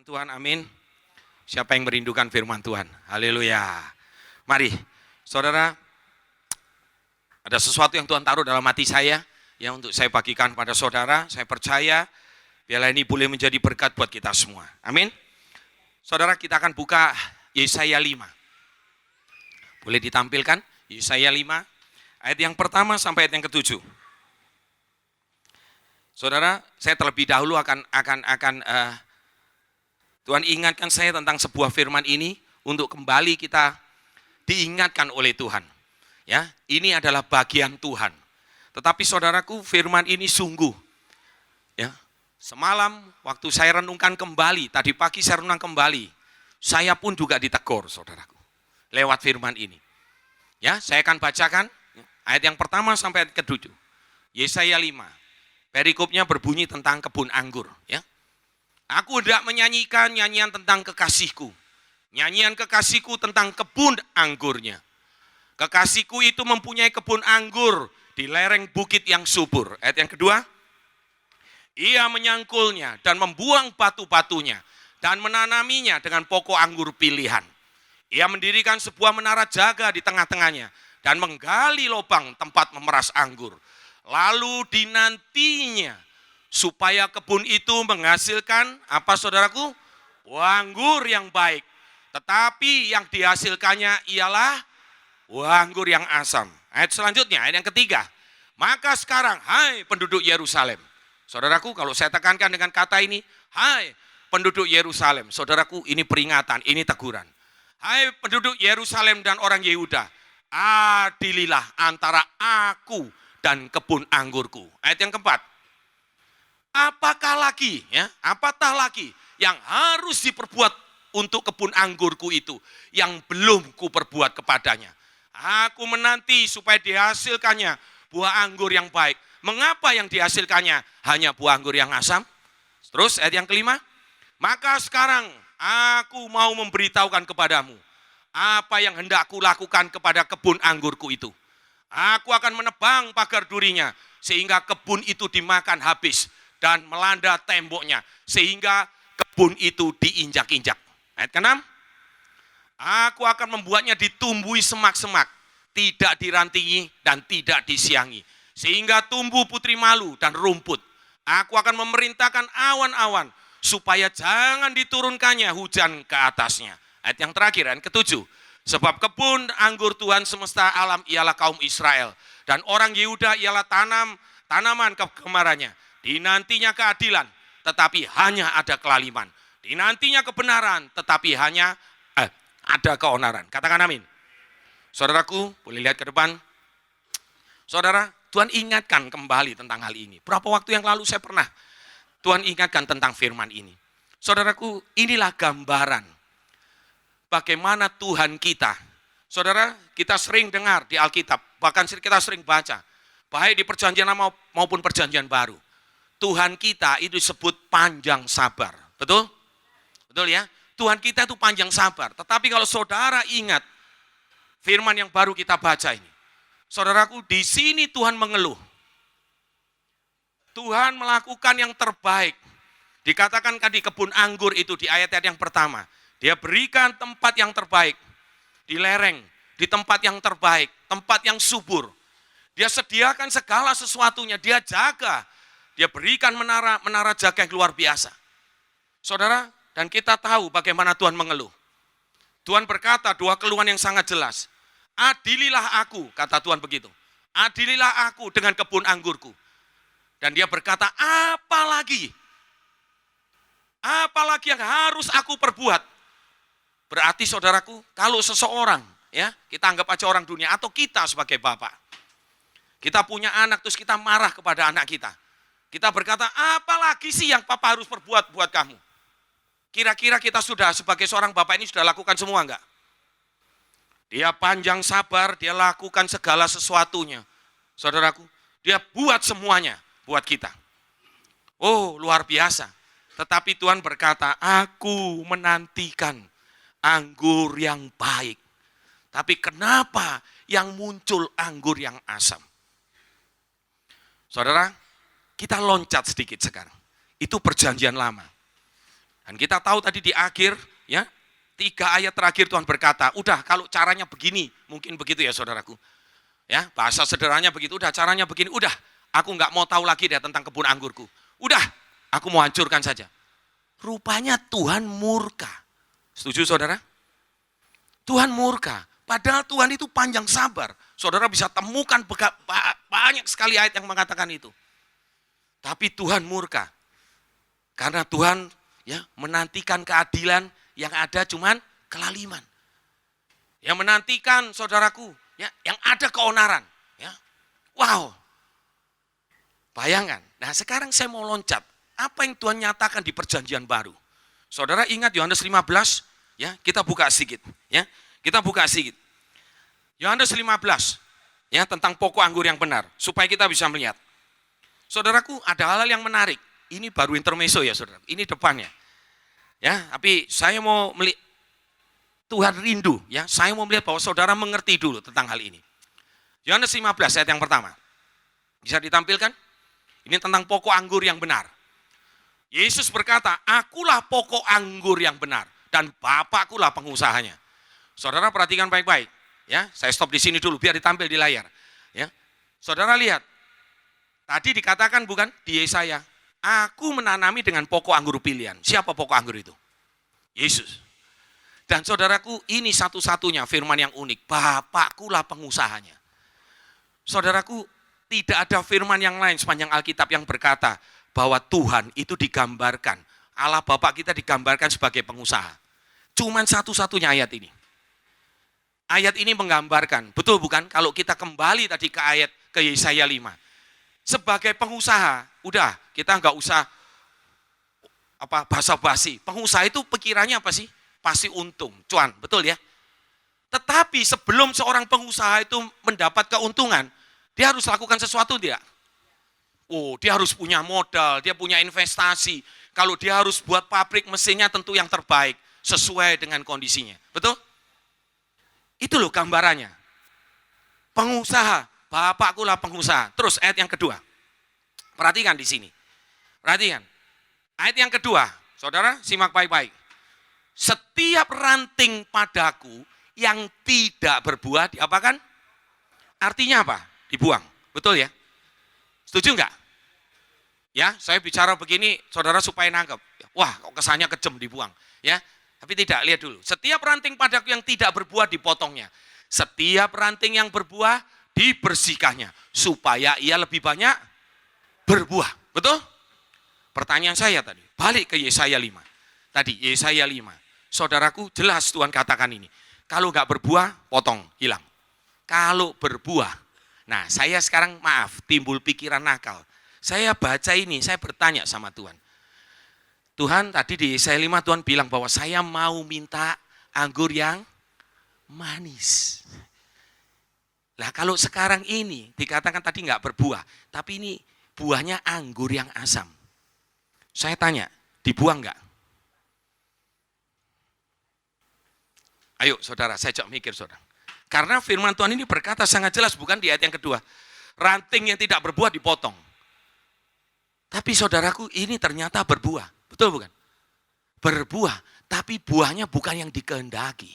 Tuhan, amin. Siapa yang merindukan firman Tuhan? Haleluya. Mari, saudara, ada sesuatu yang Tuhan taruh dalam hati saya, yang untuk saya bagikan pada saudara. Saya percaya, biarlah ini boleh menjadi berkat buat kita semua. Amin. Saudara, kita akan buka Yesaya 5. Boleh ditampilkan? Yesaya 5, ayat yang pertama sampai ayat yang ke-7. Saudara, saya terlebih dahulu akan Tuhan ingatkan saya tentang sebuah firman ini untuk kembali kita diingatkan oleh Tuhan. Ya, ini adalah bagian Tuhan. Tetapi saudaraku, firman ini sungguh, ya, semalam waktu saya renungkan kembali, tadi pagi saya renung kembali, saya pun juga ditegur, saudaraku, lewat firman ini. Ya, saya akan bacakan ayat yang pertama sampai ayat ke-7. Yesaya 5. Perikopnya berbunyi tentang kebun anggur, ya. Aku hendak menyanyikan nyanyian tentang kekasihku. Nyanyian kekasihku tentang kebun anggurnya. Kekasihku itu mempunyai kebun anggur di lereng bukit yang subur. Ayat yang kedua. Ia menyangkulnya dan membuang batu-batunya dan menanaminya dengan pokok anggur pilihan. Ia mendirikan sebuah menara jaga di tengah-tengahnya dan menggali lubang tempat memeras anggur. Lalu dinantinya supaya kebun itu menghasilkan apa, saudaraku? Buah anggur yang baik. Tetapi yang dihasilkannya ialah buah anggur yang asam. Ayat selanjutnya, ayat yang ketiga. Maka sekarang, hai penduduk Yerusalem. Saudaraku, kalau saya tekankan dengan kata ini, hai penduduk Yerusalem. Saudaraku, ini peringatan, ini teguran. Hai penduduk Yerusalem dan orang Yehuda, adililah antara aku dan kebun anggurku. Ayat yang keempat. Apakah lagi, ya? Apatah lagi yang harus diperbuat untuk kebun anggurku itu yang belum kuperbuat kepadanya? Aku menanti supaya dihasilkannya buah anggur yang baik. Mengapa yang dihasilkannya hanya buah anggur yang asam? Terus ayat yang kelima. Maka sekarang aku mau memberitahukan kepadamu apa yang hendak kulakukan kepada kebun anggurku itu. Aku akan menebang pagar durinya sehingga kebun itu dimakan habis dan melanda temboknya, sehingga kebun itu diinjak-injak. Ayat ke-6. Aku akan membuatnya ditumbuhi semak-semak, tidak dirantingi dan tidak disiangi, sehingga tumbuh putri malu dan rumput. Aku akan memerintahkan awan-awan, supaya jangan diturunkannya hujan ke atasnya. Ayat yang terakhir, ayat ke-7. Sebab kebun anggur Tuhan semesta alam ialah kaum Israel, dan orang Yehuda ialah tanaman kegemarannya. Dinantinya keadilan, tetapi hanya ada kelaliman. Dinantinya kebenaran, tetapi hanya ada keonaran. Katakan amin. Saudaraku, boleh lihat ke depan. Saudara, Tuhan ingatkan kembali tentang hal ini. Berapa waktu yang lalu saya pernah Tuhan ingatkan tentang firman ini. Saudaraku, inilah gambaran bagaimana Tuhan kita. Saudara, kita sering dengar di Alkitab, bahkan kita sering baca, baik di perjanjian lama maupun perjanjian baru. Tuhan kita itu disebut panjang sabar. Betul? Betul ya? Tuhan kita itu panjang sabar. Tetapi kalau saudara ingat firman yang baru kita baca ini. Saudaraku, di sini Tuhan mengeluh. Tuhan melakukan yang terbaik. Dikatakan di kebun anggur itu di ayat-ayat yang pertama. Dia berikan tempat yang terbaik. Di lereng, di tempat yang terbaik, tempat yang subur. Dia sediakan segala sesuatunya, dia jaga. Dia berikan menara jaga yang luar biasa. Saudara, dan kita tahu bagaimana Tuhan mengeluh. Tuhan berkata dua keluhan yang sangat jelas. Adililah aku, kata Tuhan begitu. Adililah aku dengan kebun anggurku. Dan dia berkata, apalagi? Apalagi yang harus aku perbuat? Berarti saudaraku, kalau seseorang, ya, kita anggap aja orang dunia atau kita sebagai bapak. Kita punya anak terus kita marah kepada anak kita. Kita berkata, apalagi sih yang papa harus perbuat buat kamu? Kira-kira kita sudah sebagai seorang bapak ini sudah lakukan semua enggak? Dia panjang sabar, dia lakukan segala sesuatunya. Saudaraku, dia buat semuanya buat kita. Oh, luar biasa. Tetapi Tuhan berkata, aku menantikan anggur yang baik. Tapi kenapa yang muncul anggur yang asam? Saudara, kita loncat sedikit sekarang. Itu perjanjian lama. Dan kita tahu tadi di akhir, ya, 3 ayat terakhir Tuhan berkata, udah kalau caranya begini, mungkin begitu ya saudaraku. Ya, bahasa sederhananya begitu, udah caranya begini, udah, aku nggak mau tahu lagi deh tentang kebun anggurku. Udah, aku mau hancurkan saja. Rupanya Tuhan murka. Setuju saudara? Tuhan murka. Padahal Tuhan itu panjang sabar. Saudara bisa temukan banyak sekali ayat yang mengatakan itu. Tapi Tuhan murka. Karena Tuhan ya menantikan keadilan, yang ada cuman kelaliman. Yang menantikan saudaraku, ya, yang ada keonaran. Ya. Wow. Bayangkan. Nah sekarang saya mau loncat. Apa yang Tuhan nyatakan di perjanjian baru? Saudara ingat Yohanes 15? Ya, kita buka sedikit. Ya, kita buka sedikit. Yohanes 15, ya, tentang pokok anggur yang benar, supaya kita bisa melihat. Saudaraku, ada hal-hal yang menarik. Ini baru intermezzo ya, saudara. Ini depannya. Ya, tapi saya mau melihat, Tuhan rindu, ya. Saya mau melihat bahwa saudara mengerti dulu tentang hal ini. Yohanes 15 ayat yang pertama. Bisa ditampilkan? Ini tentang pokok anggur yang benar. Yesus berkata, akulah pokok anggur yang benar dan Bapakku lah pengusahanya. Saudara perhatikan baik-baik. Ya, saya stop di sini dulu biar ditampil di layar. Ya, saudara lihat. Tadi dikatakan bukan di Yesaya, aku menanami dengan pokok anggur pilihan. Siapa pokok anggur itu? Yesus. Dan saudaraku, ini satu-satunya firman yang unik. Bapakku lah pengusahanya. Saudaraku, tidak ada firman yang lain sepanjang Alkitab yang berkata bahwa Tuhan itu digambarkan, Allah Bapa kita digambarkan sebagai pengusaha. Cuman satu-satunya ayat ini. Ayat ini menggambarkan, betul bukan? Kalau kita kembali tadi ke Yesaya 5. Sebagai pengusaha, udah kita nggak usah basa-basi. Pengusaha itu pikirannya apa sih? Pasti untung, cuan, betul ya? Tetapi sebelum seorang pengusaha itu mendapat keuntungan, dia harus lakukan sesuatu tidak? Oh, dia harus punya modal, dia punya investasi. Kalau dia harus buat pabrik, mesinnya tentu yang terbaik, sesuai dengan kondisinya. Betul? Itu loh gambarannya. Pengusaha, Bapakku lah pengusaha. Terus ayat yang kedua. Perhatikan di sini. Perhatikan. Ayat yang kedua, saudara simak baik-baik. Setiap ranting padaku yang tidak berbuah diapakan? Artinya apa? Dibuang. Betul ya? Setuju enggak? Ya, saya bicara begini, saudara supaya nangkep. Wah, kok kesannya kejam dibuang. Ya, tapi tidak, lihat dulu. Setiap ranting padaku yang tidak berbuah dipotongnya. Setiap ranting yang berbuah dibersihkannya. Supaya ia lebih banyak berbuah. Betul? Pertanyaan saya tadi, balik ke Yesaya 5. Tadi, Yesaya 5. Saudaraku, jelas Tuhan katakan ini. Kalau enggak berbuah, potong, hilang. Kalau berbuah, nah saya sekarang maaf, timbul pikiran nakal. Saya baca ini, saya bertanya sama Tuhan. Tuhan tadi di Yesaya 5 Tuhan bilang bahwa saya mau minta anggur yang manis. Lah kalau sekarang ini dikatakan tadi enggak berbuah, tapi ini buahnya anggur yang asam. Saya tanya, dibuang enggak? Ayo saudara, saya coba mikir saudara. Karena firman Tuhan ini berkata sangat jelas, bukan di ayat yang kedua. Ranting yang tidak berbuah dipotong. Tapi saudaraku ini ternyata berbuah. Betul bukan? Berbuah, tapi buahnya bukan yang dikehendaki.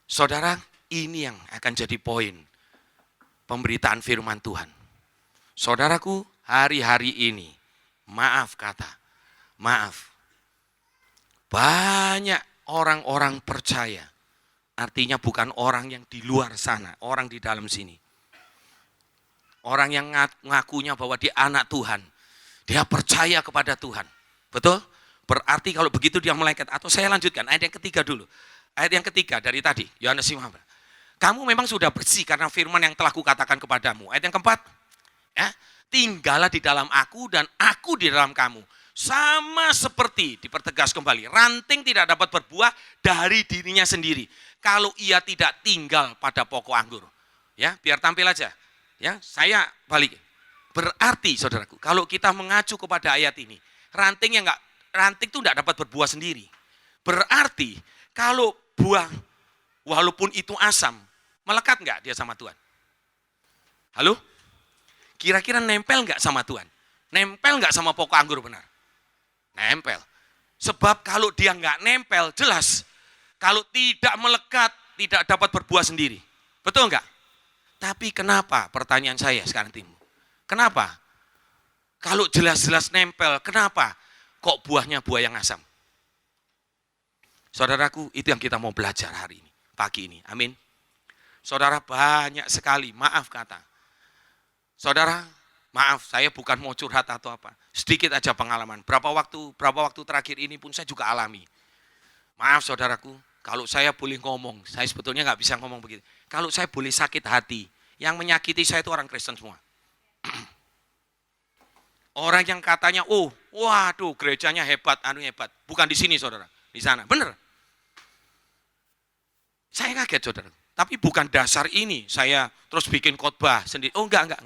Saudara, ini yang akan jadi poin pemberitaan firman Tuhan. Saudaraku, hari-hari ini, maaf, banyak orang-orang percaya. Artinya bukan orang yang di luar sana, orang di dalam sini. Orang yang ngakunya bahwa dia anak Tuhan. Dia percaya kepada Tuhan. Betul? Berarti kalau begitu dia malaikat. Atau saya lanjutkan, ayat yang ketiga dulu. Ayat yang ketiga dari tadi, Yohanes 15. Kamu memang sudah bersih karena firman yang telah kukatakan kepadamu. Ayat yang keempat, ya, tinggallah di dalam aku dan aku di dalam kamu. Sama seperti, dipertegas kembali, ranting tidak dapat berbuah dari dirinya sendiri kalau ia tidak tinggal pada pokok anggur. Ya, biar tampil aja. Ya, saya balik. Berarti saudaraku, kalau kita mengacu kepada ayat ini, ranting itu enggak dapat berbuah sendiri. Berarti kalau buah walaupun itu asam, melekat enggak dia sama Tuhan? Halo? Kira-kira nempel enggak sama Tuhan? Nempel enggak sama pokok anggur benar? Nempel. Sebab kalau dia nggak nempel, jelas. Kalau tidak melekat, tidak dapat berbuah sendiri. Betul nggak? Tapi kenapa? Pertanyaan saya sekarang timbul. Kenapa? Kalau jelas-jelas nempel, kenapa? Kok buahnya buah yang asam? Saudaraku, itu yang kita mau belajar hari ini, pagi ini. Amin. Saudara, banyak sekali, maaf kata. Saudara, maaf, saya bukan mau curhat atau apa. Sedikit aja pengalaman. Berapa waktu terakhir ini pun saya juga alami. Maaf saudaraku, kalau saya boleh ngomong, saya sebetulnya nggak bisa ngomong begitu. Kalau saya boleh sakit hati, yang menyakiti saya itu orang Kristen semua. Orang yang katanya, oh, waduh, gerejanya hebat, hebat. Bukan di sini saudara, di sana. Benar. Saya kaget saudara. Tapi bukan dasar ini, saya terus bikin khotbah sendiri. Oh enggak.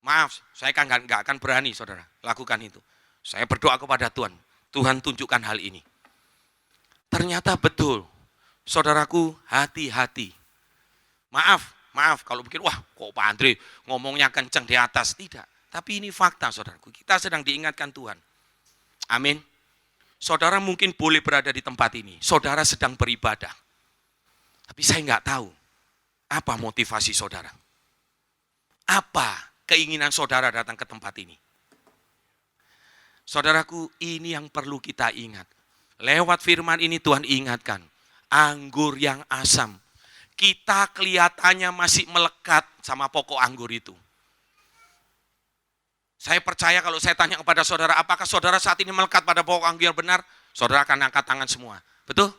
Maaf, saya kan enggak akan berani saudara lakukan itu. Saya berdoa kepada Tuhan. Tuhan tunjukkan hal ini. Ternyata betul. Saudaraku, hati-hati. Maaf kalau pikir, wah kok Pak Andre ngomongnya kenceng di atas. Tidak. Tapi ini fakta saudaraku. Kita sedang diingatkan Tuhan. Amin. Saudara mungkin boleh berada di tempat ini. Saudara sedang beribadah. Tapi saya nggak tahu apa motivasi saudara. Apa keinginan saudara datang ke tempat ini? Saudaraku, ini yang perlu kita ingat. Lewat firman ini Tuhan ingatkan. Anggur yang asam. Kita kelihatannya masih melekat sama pokok anggur itu. Saya percaya kalau saya tanya kepada saudara, apakah saudara saat ini melekat pada pokok anggur yang benar? Saudara akan angkat tangan semua. Betul?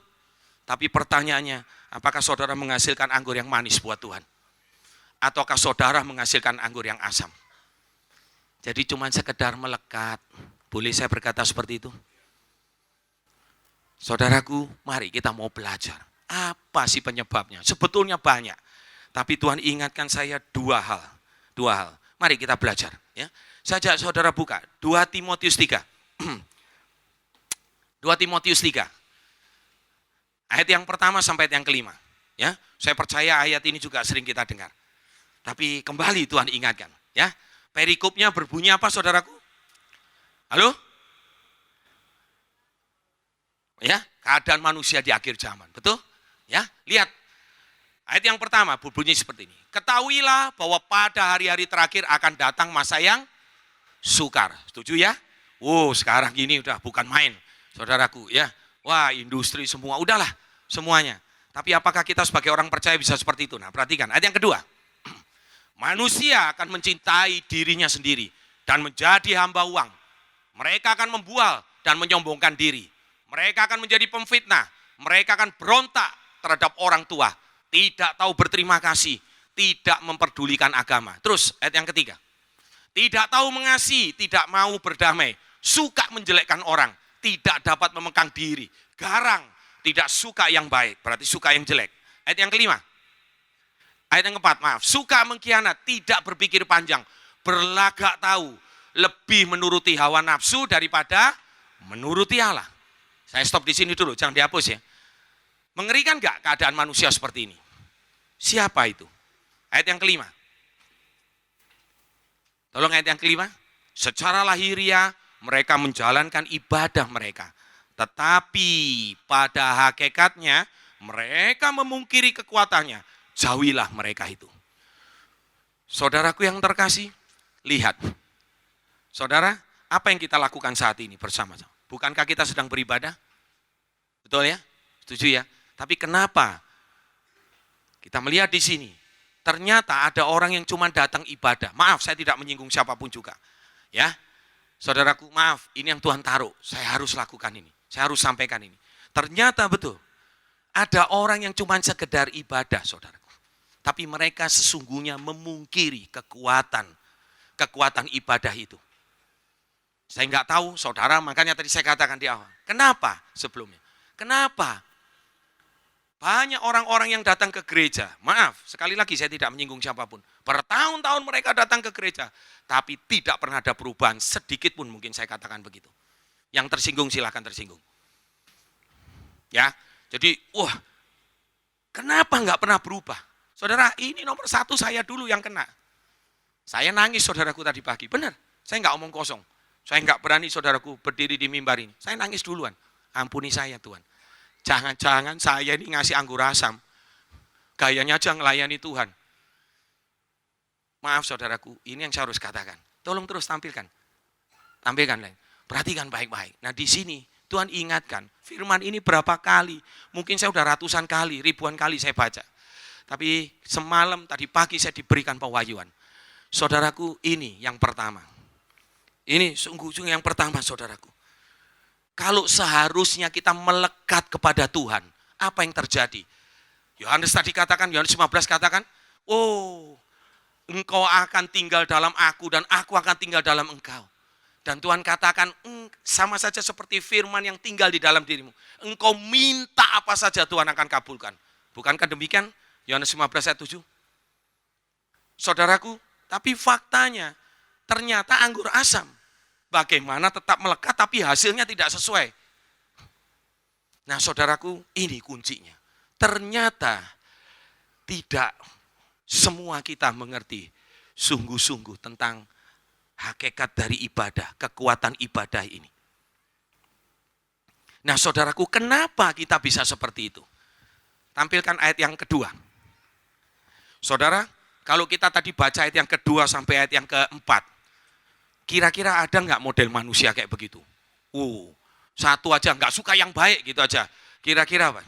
Tapi pertanyaannya, apakah saudara menghasilkan anggur yang manis buat Tuhan? Ataukah saudara menghasilkan anggur yang asam? Jadi cuma sekedar melekat. Boleh saya berkata seperti itu? Saudaraku, mari kita mau belajar. Apa sih penyebabnya? Sebetulnya banyak. Tapi Tuhan ingatkan saya dua hal. Mari kita belajar. Ya. Saya ajak saudara buka 2 Timotius 3. 2 Timotius 3. Ayat yang pertama sampai ayat yang kelima. Ya, saya percaya ayat ini juga sering kita dengar. Tapi kembali Tuhan ingatkan. Ya, perikopnya berbunyi apa saudaraku? Halo? Ya, keadaan manusia di akhir zaman. Betul? Ya, lihat. Ayat yang pertama berbunyi seperti ini. Ketahuilah bahwa pada hari-hari terakhir akan datang masa yang sukar. Setuju ya? Sekarang gini udah bukan main. Saudaraku ya. Wah, industri semua, udahlah semuanya. Tapi apakah kita sebagai orang percaya bisa seperti itu? Nah, perhatikan. Ayat yang kedua. Manusia akan mencintai dirinya sendiri dan menjadi hamba uang. Mereka akan membual dan menyombongkan diri. Mereka akan menjadi pemfitnah. Mereka akan berontak terhadap orang tua. Tidak tahu berterima kasih. Tidak memperdulikan agama. Terus ayat yang ketiga. Tidak tahu mengasihi, tidak mau berdamai. Suka menjelekkan orang. Tidak dapat memekang diri, garang, tidak suka yang baik, berarti suka yang jelek. Ayat yang kelima, ayat yang keempat, suka mengkhianat, tidak berpikir panjang, berlagak tahu, lebih menuruti hawa nafsu daripada menuruti Allah. Saya stop di sini dulu, jangan dihapus ya. Mengerikan gak keadaan manusia seperti ini? Siapa itu? Ayat yang kelima. Tolong ayat yang kelima. Secara lahiriah, mereka menjalankan ibadah mereka. Tetapi pada hakikatnya mereka memungkiri kekuatannya. Jauhilah mereka itu. Saudaraku yang terkasih, lihat. Saudara, apa yang kita lakukan saat ini bersama-sama? Bukankah kita sedang beribadah? Betul ya? Setuju ya? Tapi kenapa kita melihat di sini? Ternyata ada orang yang cuma datang ibadah. Maaf, saya tidak menyinggung siapapun juga. Ya. Saudaraku, maaf, ini yang Tuhan taruh. Saya harus lakukan ini. Saya harus sampaikan ini. Ternyata betul. Ada orang yang cuma sekedar ibadah, saudaraku. Tapi mereka sesungguhnya memungkiri kekuatan ibadah itu. Saya nggak tahu, saudara, makanya tadi saya katakan di awal. Kenapa sebelumnya? Kenapa? Banyak orang-orang yang datang ke gereja. Maaf, sekali lagi saya tidak menyinggung siapapun. Bertahun-tahun mereka datang ke gereja. Tapi tidak pernah ada perubahan. Sedikit pun mungkin saya katakan begitu. Yang tersinggung silahkan tersinggung. Ya, jadi kenapa nggak pernah berubah? Saudara, ini nomor satu saya dulu yang kena. Saya nangis saudaraku tadi pagi. Benar, saya nggak omong kosong. Saya nggak berani saudaraku berdiri di mimbar ini. Saya nangis duluan. Ampuni saya Tuhan. Jangan-jangan saya ini ngasih anggur asam. Gayanya aja ngelayani Tuhan. Maaf saudaraku, ini yang saya harus katakan. Tolong terus tampilkan. Tampilkan lain. Perhatikan baik-baik. Nah di sini Tuhan ingatkan, firman ini berapa kali. Mungkin saya sudah ratusan kali, ribuan kali saya baca. Tapi semalam tadi pagi saya diberikan pewahyuan. Saudaraku, ini yang pertama. Ini sungguh-sungguh yang pertama saudaraku. Kalau seharusnya kita melekat kepada Tuhan, apa yang terjadi? Yohanes tadi katakan, Yohanes 15 katakan, oh, engkau akan tinggal dalam aku dan aku akan tinggal dalam engkau. Dan Tuhan katakan, sama saja seperti firman yang tinggal di dalam dirimu. Engkau minta apa saja Tuhan akan kabulkan. Bukankah demikian? Yohanes 15 ayat 7. Saudaraku, tapi faktanya ternyata anggur asam. Bagaimana tetap melekat tapi hasilnya tidak sesuai. Nah saudaraku, ini kuncinya. Ternyata tidak semua kita mengerti sungguh-sungguh tentang hakikat dari ibadah, kekuatan ibadah ini. Nah saudaraku, kenapa kita bisa seperti itu? Tampilkan ayat yang kedua. Saudara, kalau kita tadi baca ayat yang kedua sampai ayat yang keempat, kira-kira ada nggak model manusia kayak begitu? Satu aja nggak suka yang baik gitu aja. Kira-kira apa?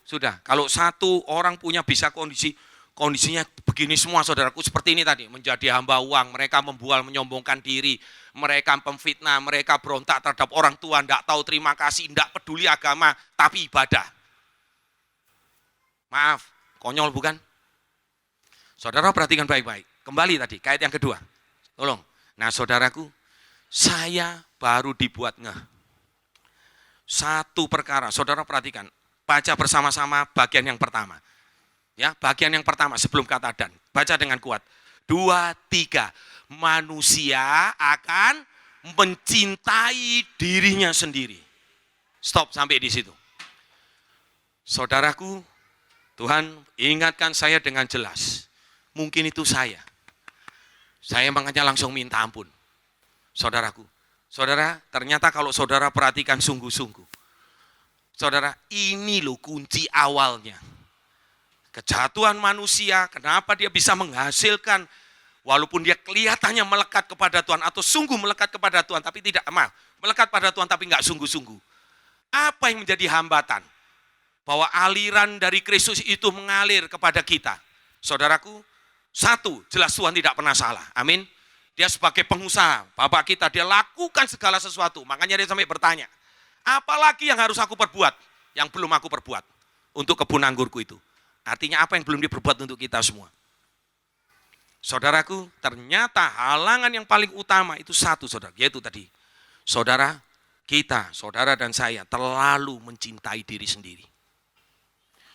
Sudah. Kalau satu orang punya bisa kondisinya begini semua saudaraku, seperti ini tadi, menjadi hamba uang, mereka membual, menyombongkan diri, mereka pemfitnah, mereka berontak terhadap orang tua, tidak tahu terima kasih, tidak peduli agama, tapi ibadah. Maaf, konyol bukan? Saudara perhatikan baik-baik, kembali tadi, ayat yang kedua, tolong. Nah saudaraku, saya baru dibuat ngeh. Satu perkara, saudara perhatikan, baca bersama-sama bagian yang pertama. Ya, bagian yang pertama sebelum kata dan. Baca dengan kuat. 2, 3. Manusia akan mencintai dirinya sendiri. Stop sampai di situ. Saudaraku, Tuhan ingatkan saya dengan jelas. Mungkin itu saya. Saya makanya langsung minta ampun. Saudaraku. Saudara, ternyata kalau saudara perhatikan sungguh-sungguh. Saudara, ini loh kunci awalnya. Kejatuhan manusia, kenapa dia bisa menghasilkan, walaupun dia kelihatannya melekat kepada Tuhan, atau sungguh melekat kepada Tuhan, tapi tidak, melekat pada Tuhan tapi enggak sungguh-sungguh. Apa yang menjadi hambatan? Bahwa aliran dari Kristus itu mengalir kepada kita. Saudaraku, satu, jelas Tuhan tidak pernah salah, amin. Dia sebagai pengusaha, Bapak kita, dia lakukan segala sesuatu, makanya dia sampai bertanya, apalagi yang harus aku perbuat, yang belum aku perbuat, untuk kebun anggurku itu. Artinya apa yang belum diperbuat untuk kita semua. Saudaraku, ternyata halangan yang paling utama itu satu saudara, yaitu tadi. Saudara, kita, saudara dan saya terlalu mencintai diri sendiri.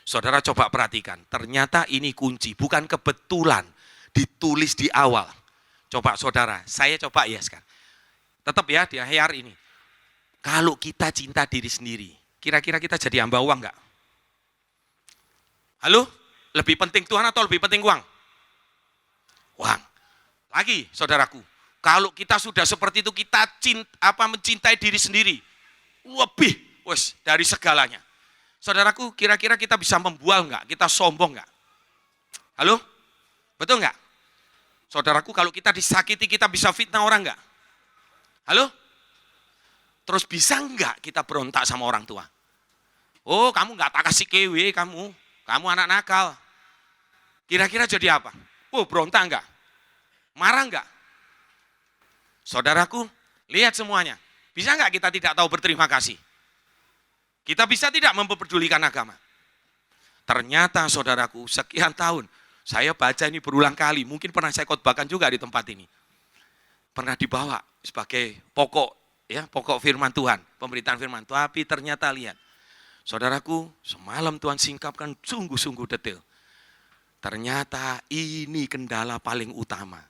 Saudara coba perhatikan, ternyata ini kunci, bukan kebetulan ditulis di awal. Coba saudara, saya coba ya sekarang. Tetap ya di akhir ini. Kalau kita cinta diri sendiri, kira-kira kita jadi hamba uang enggak? Halo? Lebih penting Tuhan atau lebih penting uang? Uang. Lagi saudaraku, kalau kita sudah seperti itu, kita mencintai diri sendiri. Lebih dari segalanya. Saudaraku, kira-kira kita bisa membual enggak? Kita sombong enggak? Halo? Betul enggak? Saudaraku, kalau kita disakiti, kita bisa fitnah orang enggak? Halo? Terus bisa enggak kita berontak sama orang tua? Oh, kamu enggak tak kasih kewe, kamu anak nakal. Kira-kira jadi apa? Berontak enggak? Marah enggak? Saudaraku, lihat semuanya. Bisa enggak kita tidak tahu berterima kasih? Kita bisa tidak memperdulikan agama? Ternyata saudaraku, sekian tahun, saya baca ini berulang kali, mungkin pernah saya khotbahkan juga di tempat ini. Pernah dibawa sebagai pokok firman Tuhan, pemberitaan firman. Tapi ternyata lihat, saudaraku, semalam Tuhan singkapkan sungguh-sungguh detail. Ternyata ini kendala paling utama.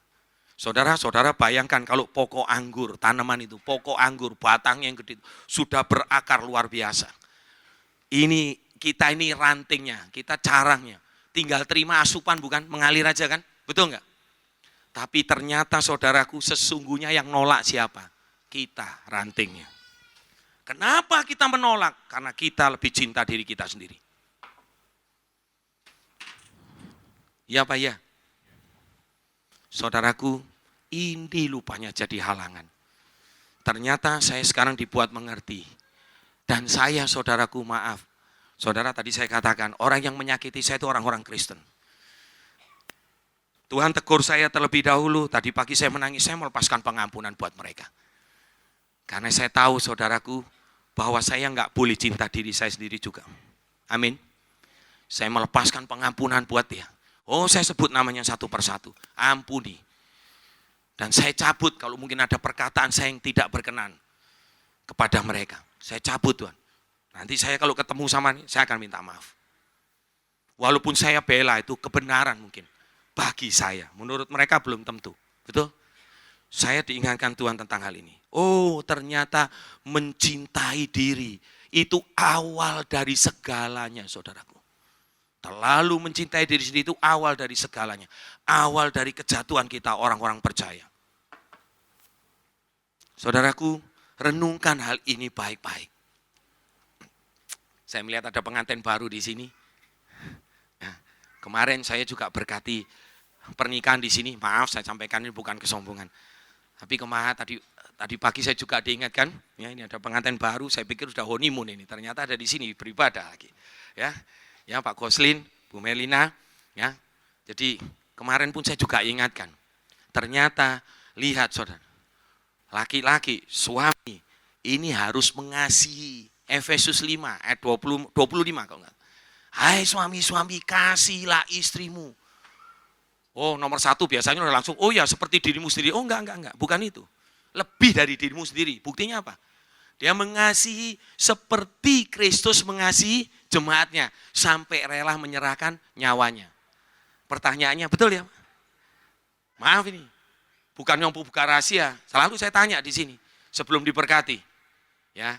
Saudara-saudara bayangkan kalau pokok anggur, tanaman itu, pokok anggur, batangnya yang gede, sudah berakar luar biasa. Kita ini rantingnya, kita carangnya. Tinggal terima asupan bukan, mengalir aja kan, betul enggak? Tapi ternyata saudaraku, sesungguhnya yang nolak siapa? Kita, rantingnya. Kenapa kita menolak? Karena kita lebih cinta diri kita sendiri. Ya Pak ya. Saudaraku, ini lupanya jadi halangan. Ternyata saya sekarang dibuat mengerti. Dan saya, saudaraku, maaf. Saudara, tadi saya katakan, orang yang menyakiti saya itu orang-orang Kristen. Tuhan tegur saya terlebih dahulu. Tadi pagi saya menangis, saya melepaskan pengampunan buat mereka. Karena saya tahu, saudaraku, bahwa saya nggak boleh cinta diri saya sendiri juga. Amin. Saya melepaskan pengampunan buat dia. Oh, saya sebut namanya satu persatu. Ampuni. Dan saya cabut kalau mungkin ada perkataan saya yang tidak berkenan kepada mereka. Saya cabut, Tuhan. Nanti saya kalau ketemu sama ini, saya akan minta maaf. Walaupun saya bela itu kebenaran mungkin. Bagi saya, menurut mereka belum tentu. Betul? Saya diingatkan Tuhan tentang hal ini. Oh, ternyata mencintai diri itu awal dari segalanya, saudaraku. Terlalu mencintai diri sendiri itu awal dari segalanya. Awal dari kejatuhan kita orang-orang percaya. Saudaraku, renungkan hal ini baik-baik. Saya melihat ada pengantin baru di sini. Nah, kemarin saya juga berkati pernikahan di sini. Maaf, saya sampaikan ini bukan kesombongan. Tapi kemarin tadi pagi saya juga diingatkan, ya ini ada pengantin baru. Saya pikir sudah honeymoon ini. Ternyata ada di sini beribadah lagi. Ya Pak Goslin, Bu Melina. Ya, jadi kemarin pun saya juga ingatkan. Ternyata lihat saudara, laki-laki, suami ini harus mengasihi. Efesus 5 ayat 25 kalau enggak. Hai suami-suami, kasihlah istrimu. Oh, nomor 1 biasanya udah langsung, oh ya seperti dirimu sendiri. Oh enggak, bukan itu. Lebih dari dirimu sendiri. Buktinya apa? Dia mengasihi seperti Kristus mengasihi jemaatnya. Sampai rela menyerahkan nyawanya. Pertanyaannya, betul ya? Maaf ini. Bukan yang buka rahasia. Selalu saya tanya di sini. Sebelum diberkati. Ya.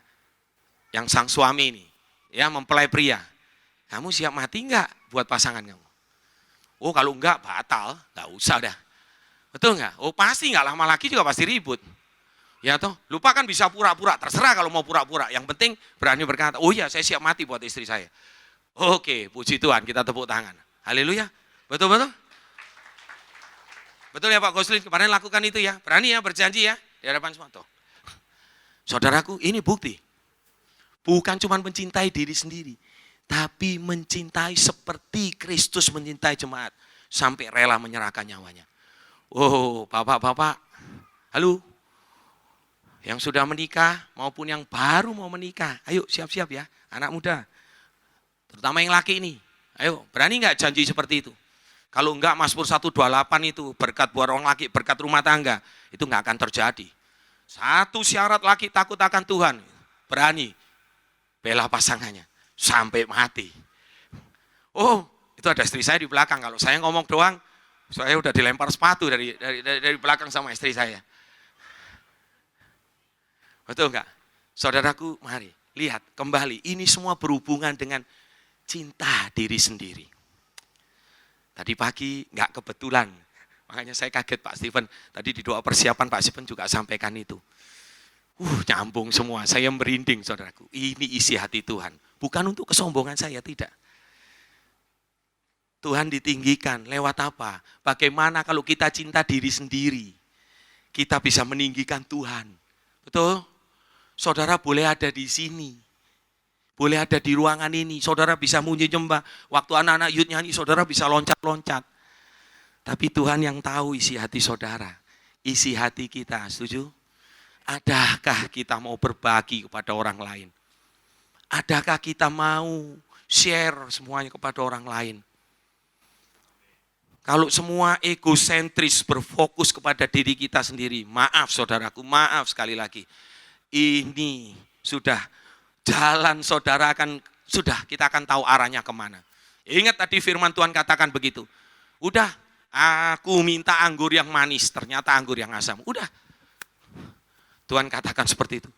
Yang sang suami ini, ya mempelai pria, kamu siap mati enggak buat pasangan kamu? Oh kalau enggak batal, enggak usah dah. Betul enggak? Oh pasti enggak lama lagi juga pasti ribut. Ya toh, lupa kan bisa pura-pura, terserah kalau mau pura-pura. Yang penting berani berkata, oh iya saya siap mati buat istri saya. Oke, puji Tuhan, kita tepuk tangan. Haleluya, betul-betul. Betul ya Pak Goslin, kemarin lakukan itu ya, berani ya, berjanji ya, di hadapan semua. Toh. Saudaraku, ini bukti. Bukan cuma mencintai diri sendiri, tapi mencintai seperti Kristus mencintai jemaat. Sampai rela menyerahkan nyawanya. Oh, bapak-bapak, halo. Yang sudah menikah maupun yang baru mau menikah, ayo siap-siap ya, anak muda. Terutama yang laki ini, ayo berani nggak janji seperti itu? Kalau enggak Mazmur 128 itu berkat buat orang laki, berkat rumah tangga, itu nggak akan terjadi. Satu syarat laki takut akan Tuhan, berani bela pasangannya sampai mati. Oh, itu ada istri saya di belakang. Kalau saya ngomong doang, saya udah dilempar sepatu dari belakang sama istri saya. Betul enggak? Saudaraku, mari lihat kembali. Ini semua berhubungan dengan cinta diri sendiri. Tadi pagi enggak kebetulan. Makanya saya kaget Pak Stephen. Tadi di doa persiapan Pak Stephen juga sampaikan itu. Nyambung semua, saya merinding saudaraku. Ini isi hati Tuhan. Bukan untuk kesombongan saya, tidak. Tuhan ditinggikan, lewat apa? Bagaimana kalau kita cinta diri sendiri? Kita bisa meninggikan Tuhan. Betul? Saudara boleh ada di sini. Boleh ada di ruangan ini. Saudara bisa munyi nyembah. Waktu anak-anak youth nyanyi, saudara bisa loncat-loncat. Tapi Tuhan yang tahu isi hati saudara. Isi hati kita, setuju? Adakah kita mau berbagi kepada orang lain? Adakah kita mau share semuanya kepada orang lain? Kalau semua egosentris berfokus kepada diri kita sendiri, maaf saudaraku, maaf sekali lagi. Ini sudah jalan saudara kita akan tahu arahnya kemana. Ingat tadi firman Tuhan katakan begitu. Udah, aku minta anggur yang manis, ternyata anggur yang asam. Udah. Tuhan katakan seperti itu.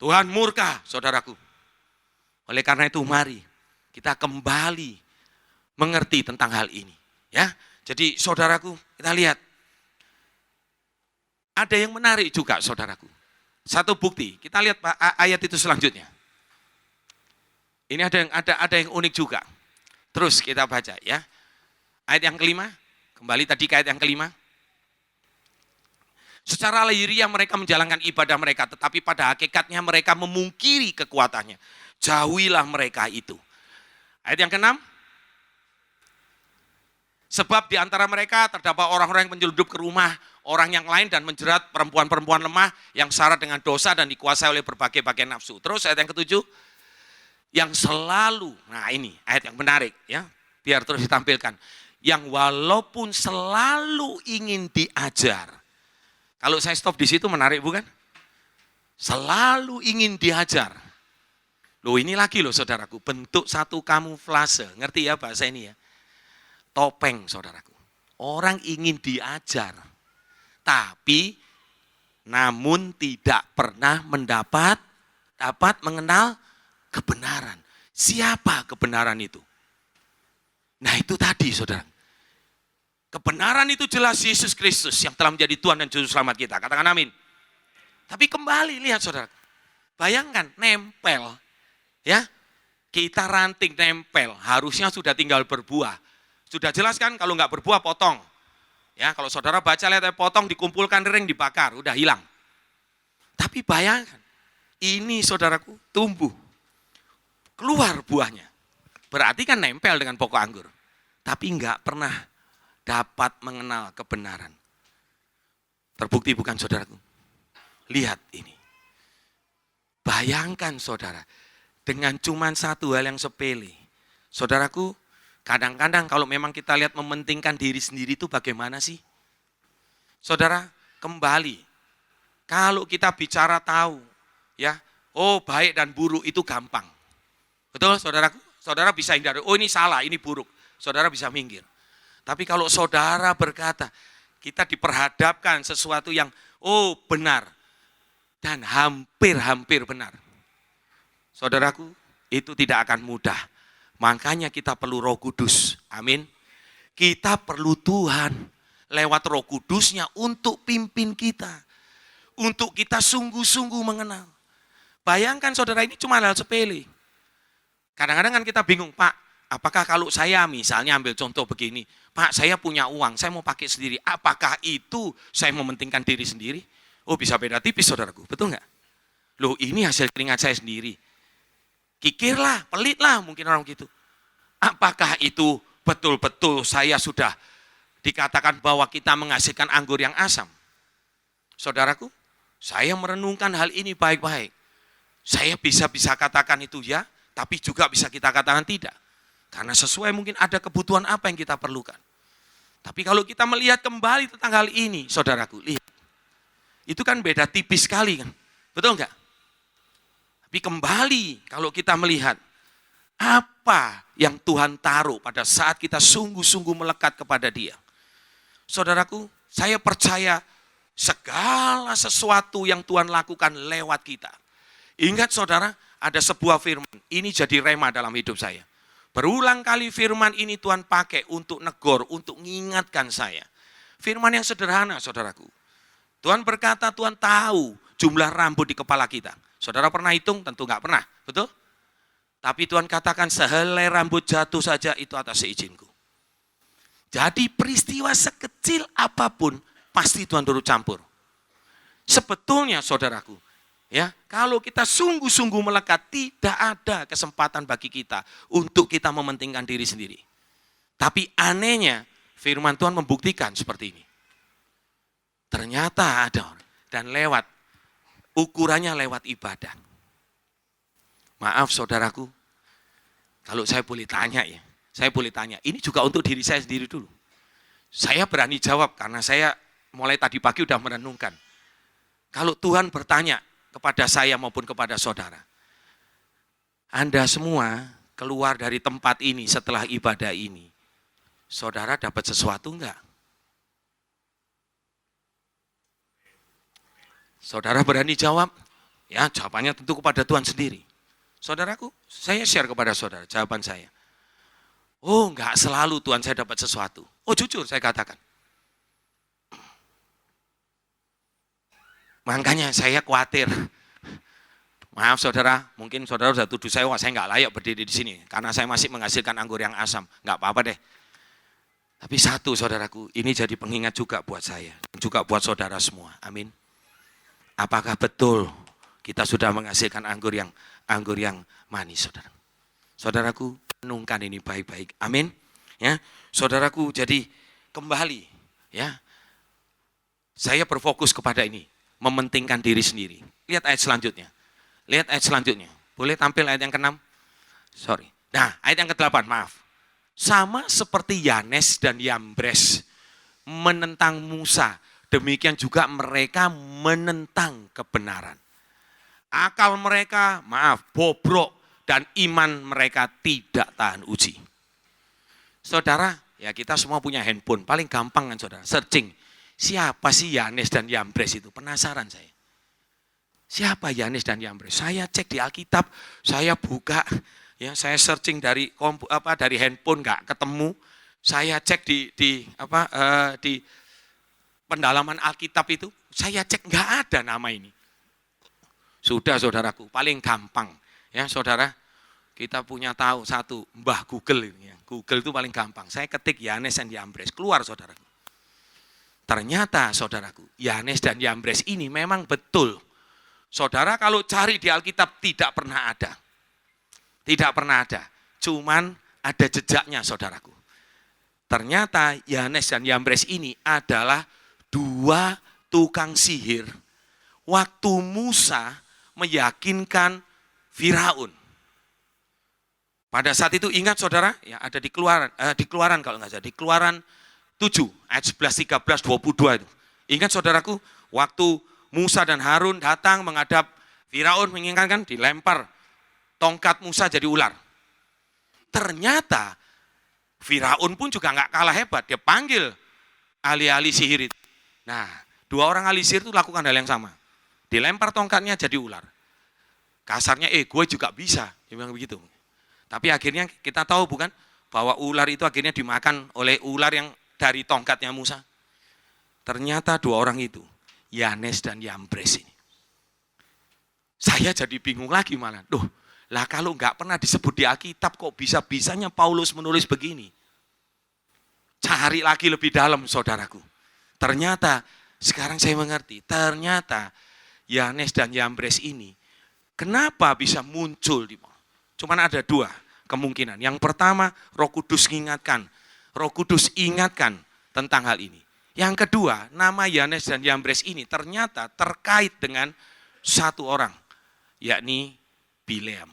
Tuhan murka, saudaraku. Oleh karena itu mari kita kembali mengerti tentang hal ini. Ya, Jadi saudaraku, kita lihat. Ada yang menarik juga saudaraku. Satu bukti, kita lihat ayat itu selanjutnya. Ini ada yang unik juga. Terus kita baca ya. Ayat yang kelima, kembali tadi ke ayat yang kelima. Secara lahiriah mereka menjalankan ibadah mereka, tetapi pada hakikatnya mereka memungkiri kekuatannya. Jauhilah mereka itu. Ayat yang keenam. Sebab di antara mereka terdapat orang-orang yang menyelundup ke rumah orang yang lain dan menjerat perempuan-perempuan lemah yang syarat dengan dosa dan dikuasai oleh berbagai-bagai nafsu. Terus ayat yang ketujuh, yang selalu, nah ini ayat yang menarik ya, biar terus ditampilkan. Yang walaupun selalu ingin diajar. Kalau saya stop di situ menarik bukan? Selalu ingin diajar. Loh ini lagi loh saudaraku, bentuk satu kamuflase, ngerti ya bahasa ini ya? Topeng saudaraku. Orang ingin diajar, tapi namun tidak pernah dapat mengenal kebenaran. Siapa kebenaran itu? Nah itu tadi saudara. Kebenaran itu jelas Yesus Kristus yang telah menjadi Tuhan dan Juru Selamat kita. Katakan amin. Tapi kembali lihat saudara. Bayangkan nempel. Ya, kita ranting nempel. Harusnya sudah tinggal berbuah. Sudah jelas kan kalau nggak berbuah potong. Ya, kalau saudara baca lihat potong dikumpulkan ring dibakar, udah hilang. Tapi bayangkan, ini saudaraku tumbuh. Keluar buahnya. Berarti kan nempel dengan pokok anggur. Tapi nggak pernah dapat mengenal kebenaran. Terbukti bukan saudaraku? Lihat ini. Bayangkan saudara, dengan cuma satu hal yang sepele. Saudaraku, kadang-kadang kalau memang kita lihat mementingkan diri sendiri itu bagaimana sih? Saudara, kembali. Kalau kita bicara tahu, ya, oh baik dan buruk itu gampang. Betul saudaraku? Saudara bisa hindari, oh ini salah, ini buruk. Saudara bisa minggir. Tapi kalau saudara berkata, kita diperhadapkan sesuatu yang, oh benar, dan hampir-hampir benar. Saudaraku, itu tidak akan mudah. Makanya kita perlu Roh Kudus. Amin. Kita perlu Tuhan lewat Roh Kudusnya untuk pimpin kita. Untuk kita sungguh-sungguh mengenal. Bayangkan saudara ini cuma hal sepele. Kadang-kadang kan kita bingung, Pak, apakah kalau saya misalnya ambil contoh begini, Pak saya punya uang, saya mau pakai sendiri. Apakah itu saya mementingkan diri sendiri? Oh bisa beda tipis saudaraku, betul nggak? Loh ini hasil keringat saya sendiri. Kikirlah, pelitlah mungkin orang gitu. Apakah itu betul-betul saya sudah dikatakan bahwa kita menghasilkan anggur yang asam? Saudaraku, saya merenungkan hal ini baik-baik. Saya bisa katakan itu ya, tapi juga bisa kita katakan tidak. Karena sesuai mungkin ada kebutuhan apa yang kita perlukan. Tapi kalau kita melihat kembali tentang hal ini, saudaraku, lihat. Itu kan beda tipis sekali kan. Betul enggak? Tapi kembali kalau kita melihat apa yang Tuhan taruh pada saat kita sungguh-sungguh melekat kepada Dia. Saudaraku, saya percaya segala sesuatu yang Tuhan lakukan lewat kita. Ingat saudara, ada sebuah firman, ini jadi rema dalam hidup saya. Berulang kali firman ini Tuhan pakai untuk negor, untuk mengingatkan saya. Firman yang sederhana saudaraku. Tuhan berkata Tuhan tahu jumlah rambut di kepala kita. Saudara pernah hitung? Tentu enggak pernah, betul? Tapi Tuhan katakan sehelai rambut jatuh saja itu atas seizinku. Jadi peristiwa sekecil apapun pasti Tuhan turut campur. Sebetulnya saudaraku, ya, kalau kita sungguh-sungguh melekat, tidak ada kesempatan bagi kita untuk kita mementingkan diri sendiri. Tapi anehnya, firman Tuhan membuktikan seperti ini. Ternyata ada, dan ukurannya lewat ibadah. Maaf saudaraku, kalau saya boleh tanya ya, ini juga untuk diri saya sendiri dulu. Saya berani jawab karena saya mulai tadi pagi udah merenungkan. Kalau Tuhan bertanya, kepada saya maupun kepada saudara. Anda semua keluar dari tempat ini setelah ibadah ini. Saudara dapat sesuatu enggak? Saudara berani jawab? Ya, jawabannya tentu kepada Tuhan sendiri. Saudaraku, saya share kepada saudara jawaban saya. Oh, enggak selalu Tuhan saya dapat sesuatu. Oh, jujur saya katakan. Makanya saya khawatir. Maaf saudara, mungkin saudara sudah tuduh saya, wah saya nggak layak berdiri di sini. Karena saya masih menghasilkan anggur yang asam. Nggak apa-apa deh. Tapi satu saudaraku, ini jadi pengingat juga buat saya. Juga buat saudara semua. Amin. Apakah betul kita sudah menghasilkan anggur yang manis, saudara? Saudaraku, renungkan ini baik-baik. Amin. Ya, saudaraku, jadi kembali, ya. Saya berfokus kepada ini, mementingkan diri sendiri. Lihat ayat selanjutnya. Lihat ayat selanjutnya. Boleh tampil ayat yang ke-6? Sorry. Nah, ayat yang ke-8, maaf. Sama seperti Yanes dan Yambres menentang Musa, demikian juga mereka menentang kebenaran. Akal mereka, bobrok, dan iman mereka tidak tahan uji. Saudara, ya kita semua punya handphone, paling gampang kan saudara, searching. Siapa sih Yanes dan Yambres itu? Penasaran saya. Siapa Yanes dan Yambres? Saya cek di Alkitab, saya buka, ya saya searching dari handphone nggak ketemu. Saya cek di pendalaman Alkitab itu, saya cek nggak ada nama ini. Sudah saudaraku, paling gampang. Ya saudara, kita punya tahu satu, Mbah Google ini. Ya. Google itu paling gampang. Saya ketik Yanes dan Yambres, keluar saudaraku. Ternyata saudaraku, Yanes dan Yambres ini memang betul. Saudara kalau cari di Alkitab tidak pernah ada. Tidak pernah ada. Cuman ada jejaknya saudaraku. Ternyata Yanes dan Yambres ini adalah dua tukang sihir. Waktu Musa meyakinkan Firaun. Pada saat itu ingat saudara, ya ada di Keluaran kalau nggak salah, di Keluaran 7 ayat 11, 13, 22 itu. Ingat saudaraku, waktu Musa dan Harun datang menghadap Firaun, mengingatkan dilempar tongkat Musa jadi ular. Ternyata Firaun pun juga nggak kalah hebat, dia panggil ahli-ahli sihir itu. Nah, dua orang ahli sihir itu lakukan hal yang sama. Dilempar tongkatnya jadi ular. Kasarnya, gue juga bisa, dia bilang begitu. Tapi akhirnya kita tahu bukan, bahwa ular itu akhirnya dimakan oleh ular yang dari tongkatnya Musa. Ternyata dua orang itu, Yanes dan Yambres ini. Saya jadi bingung lagi malah. Lah kalau nggak pernah disebut di Alkitab kok bisa-bisanya Paulus menulis begini. Cari lagi lebih dalam saudaraku. Ternyata, sekarang saya mengerti, ternyata Yanes dan Yambres ini, kenapa bisa muncul? Cuman ada dua kemungkinan. Yang pertama, Roh Kudus ingatkan. Roh Kudus ingatkan tentang hal ini. Yang kedua, nama Yanes dan Yambres ini ternyata terkait dengan satu orang, yakni Bileam.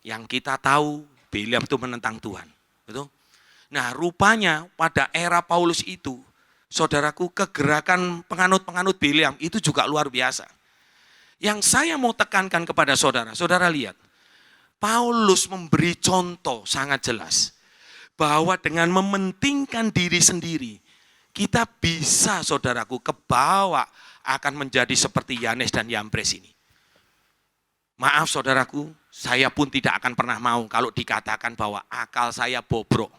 Yang kita tahu, Bileam itu menentang Tuhan. Betul? Nah, rupanya pada era Paulus itu, saudaraku, kegerakan penganut-penganut Bileam itu juga luar biasa. Yang saya mau tekankan kepada saudara, saudara lihat, Paulus memberi contoh sangat jelas, bahwa dengan mementingkan diri sendiri, kita bisa saudaraku kebawa akan menjadi seperti Yanes dan Yambres ini. Maaf saudaraku, saya pun tidak akan pernah mau kalau dikatakan bahwa akal saya bobrok.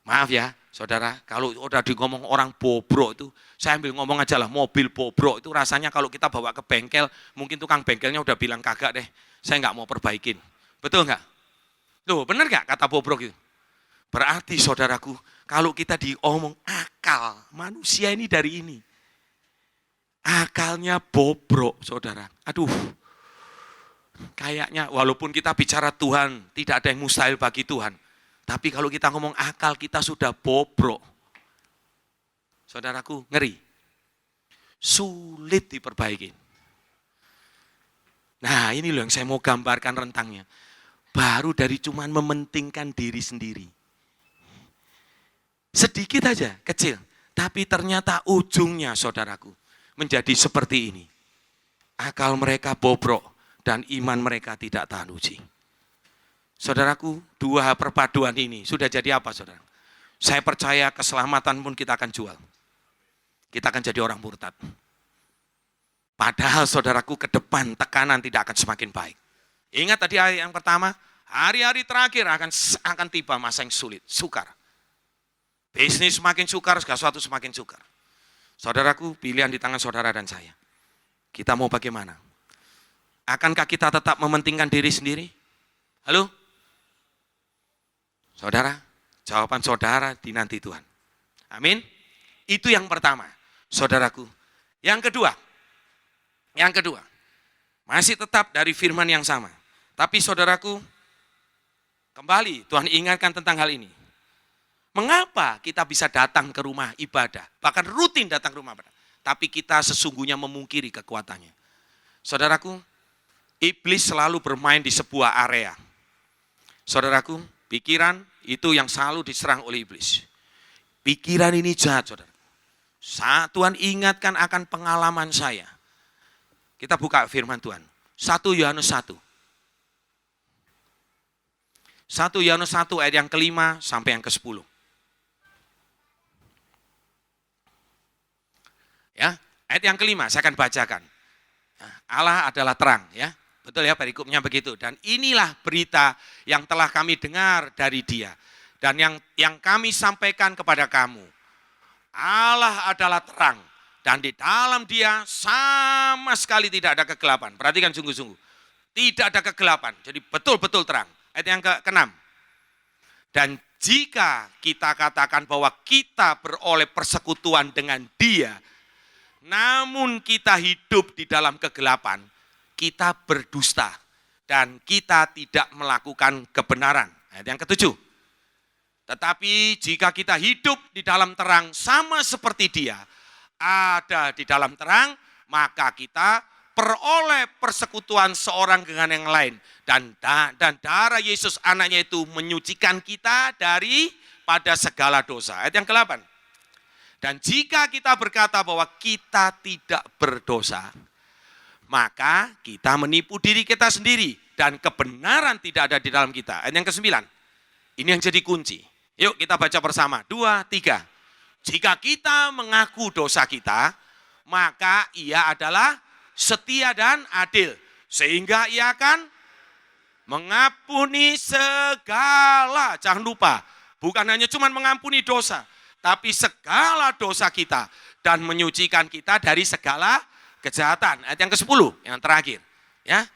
Maaf ya saudara, kalau udah ngomong orang bobrok itu, saya ambil ngomong aja lah, mobil bobrok itu rasanya kalau kita bawa ke bengkel, mungkin tukang bengkelnya udah bilang kagak deh, saya nggak mau perbaikin. Betul nggak? Loh benar nggak kata bobrok itu? Berarti saudaraku, kalau kita diomong akal, manusia ini dari ini. Akalnya bobrok saudara. Aduh, kayaknya walaupun kita bicara Tuhan, tidak ada yang mustahil bagi Tuhan. Tapi kalau kita ngomong akal, kita sudah bobrok. Saudaraku, ngeri. Sulit diperbaiki. Nah ini loh yang saya mau gambarkan rentangnya. Baru dari cuman mementingkan diri sendiri. Sedikit aja, kecil. Tapi ternyata ujungnya saudaraku, menjadi seperti ini. Akal mereka bobrok dan iman mereka tidak tahan uji. Saudaraku, dua perpaduan ini sudah jadi apa saudara? Saya percaya keselamatan pun kita akan jual. Kita akan jadi orang murtad. Padahal saudaraku ke depan tekanan tidak akan semakin baik. Ingat tadi ayat yang pertama, Hari-hari terakhir akan tiba masa yang sulit, sukar. Bisnis semakin sukar, segala sesuatu semakin sukar. Saudaraku, pilihan di tangan saudara dan saya. Kita mau bagaimana? Akankah kita tetap mementingkan diri sendiri? Halo? Saudara, jawaban saudara dinanti Tuhan. Amin. Itu yang pertama, saudaraku. Yang kedua, masih tetap dari firman yang sama. Tapi saudaraku, kembali Tuhan ingatkan tentang hal ini. Mengapa kita bisa datang ke rumah ibadah, bahkan rutin datang ke rumah ibadah, tapi kita sesungguhnya memungkiri kekuatannya. Saudaraku, iblis selalu bermain di sebuah area. Saudaraku, pikiran itu yang selalu diserang oleh iblis. Pikiran ini jahat, saudara. Tuhan ingatkan akan pengalaman saya. Kita buka firman Tuhan. 1 Yohanes 1. 1 Yohanes 1 ayat yang ke-5 sampai yang ke-10. Ya, ayat yang ke-5 saya akan bacakan. Allah adalah terang, ya. Betul ya, perikopnya begitu. Dan inilah berita yang telah kami dengar dari Dia dan yang kami sampaikan kepada kamu. Allah adalah terang dan di dalam Dia sama sekali tidak ada kegelapan. Perhatikan sungguh-sungguh. Tidak ada kegelapan. Jadi betul-betul terang. Ayat yang ke-6. Dan jika kita katakan bahwa kita beroleh persekutuan dengan Dia, namun kita hidup di dalam kegelapan, kita berdusta dan kita tidak melakukan kebenaran. Ayat yang ke-7. Tetapi jika kita hidup di dalam terang sama seperti Dia ada di dalam terang, maka kita peroleh persekutuan seorang dengan yang lain. Dan darah Yesus anaknya itu menyucikan kita daripada segala dosa. Ayat yang ke-8. Dan jika kita berkata bahwa kita tidak berdosa, maka kita menipu diri kita sendiri dan kebenaran tidak ada di dalam kita. Ayat yang ke-9. Ini yang jadi kunci. Yuk kita baca bersama. 2, 3. Jika kita mengaku dosa kita, maka Ia adalah setia dan adil. Sehingga Ia akan mengampuni segala. Jangan lupa, bukan hanya cuma mengampuni dosa, tapi segala dosa kita dan menyucikan kita dari segala kejahatan. Ayat yang ke-10, yang terakhir. Ya,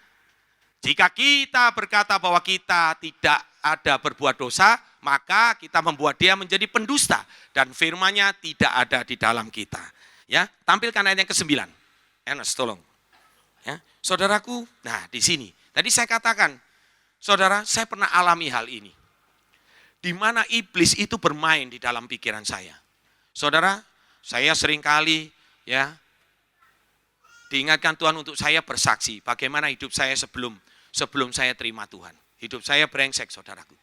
jika kita berkata bahwa kita tidak ada berbuat dosa, maka kita membuat Dia menjadi pendusta dan firman-Nya tidak ada di dalam kita. Ya, tampilkan ayat yang ke-9. Enes, tolong. Ya, saudaraku, nah di sini. Tadi saya katakan, saudara, saya pernah alami hal ini. Di mana iblis itu bermain di dalam pikiran saya. Saudara, saya seringkali ya diingatkan Tuhan untuk saya bersaksi bagaimana hidup saya sebelum saya terima Tuhan. Hidup saya brengsek, saudaraku.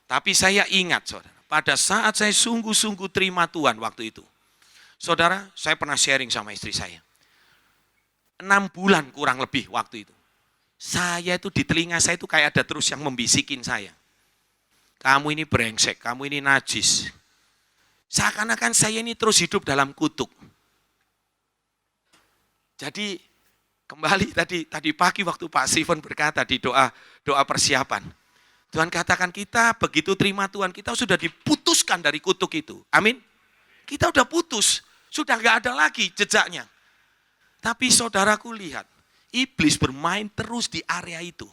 Tapi saya ingat, saudara, pada saat saya sungguh-sungguh terima Tuhan waktu itu. Saudara, saya pernah sharing sama istri saya. 6 bulan kurang lebih waktu itu. Saya itu di telinga saya itu kayak ada terus yang membisikin saya. Kamu ini brengsek, kamu ini najis. Seakan-akan saya ini terus hidup dalam kutuk. Jadi kembali tadi pagi waktu Pak Steven berkata di doa persiapan. Tuhan katakan kita begitu terima Tuhan, kita sudah diputuskan dari kutuk itu. Amin. Kita udah putus, sudah gak ada lagi jejaknya. Tapi saudaraku lihat, iblis bermain terus di area itu.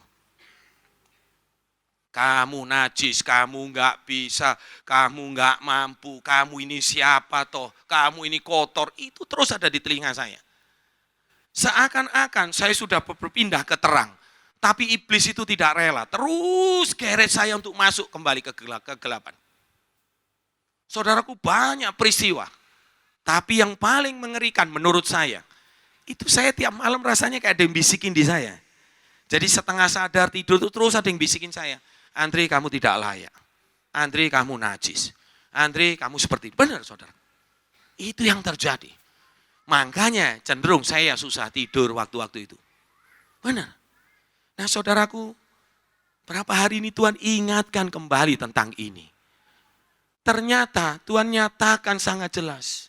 Kamu najis, kamu nggak bisa, kamu nggak mampu, kamu ini siapa toh, kamu ini kotor, itu terus ada di telinga saya. Seakan-akan saya sudah berpindah ke terang, tapi iblis itu tidak rela, terus geret saya untuk masuk kembali ke kegelapan. Saudaraku, banyak peristiwa, tapi yang paling mengerikan menurut saya, itu saya tiap malam rasanya kayak ada yang bisikin di saya. Jadi setengah sadar tidur itu terus ada yang bisikin saya. Andre, kamu tidak layak. Andre, kamu najis. Andre, kamu seperti benar, saudara. Itu yang terjadi. Makanya cenderung saya susah tidur waktu-waktu itu. Benar. Nah, saudaraku, berapa hari ini Tuhan ingatkan kembali tentang ini. Ternyata Tuhan nyatakan sangat jelas.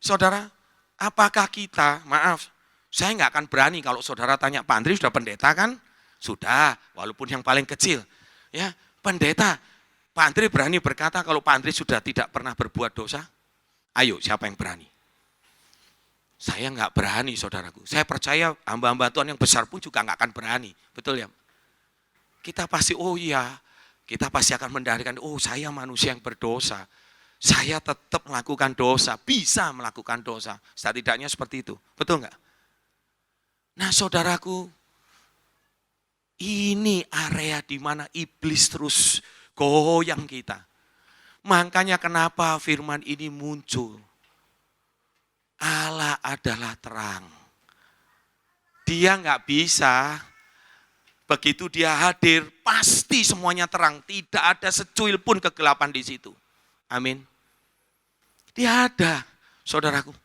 Saudara, apakah kita, maaf, saya nggak akan berani kalau saudara tanya, Pak Andri sudah pendeta kan? Sudah, walaupun yang paling kecil. Ya, pendeta, Pak Andre berani berkata kalau Pak Andre sudah tidak pernah berbuat dosa? Ayo, siapa yang berani? Saya nggak berani, saudaraku. Saya percaya hamba-hamba Tuhan yang besar pun juga nggak akan berani. Betul ya? Kita pasti, oh iya, kita pasti akan mendalilkan, oh saya manusia yang berdosa. Saya tetap melakukan dosa, bisa melakukan dosa. Setidaknya seperti itu. Betul nggak? Nah saudaraku, ini area di mana iblis terus goyang kita. Makanya kenapa firman ini muncul. Allah adalah terang. Dia nggak bisa, begitu dia hadir, pasti semuanya terang. Tidak ada secuil pun kegelapan di situ. Amin. Dia ada, saudaraku.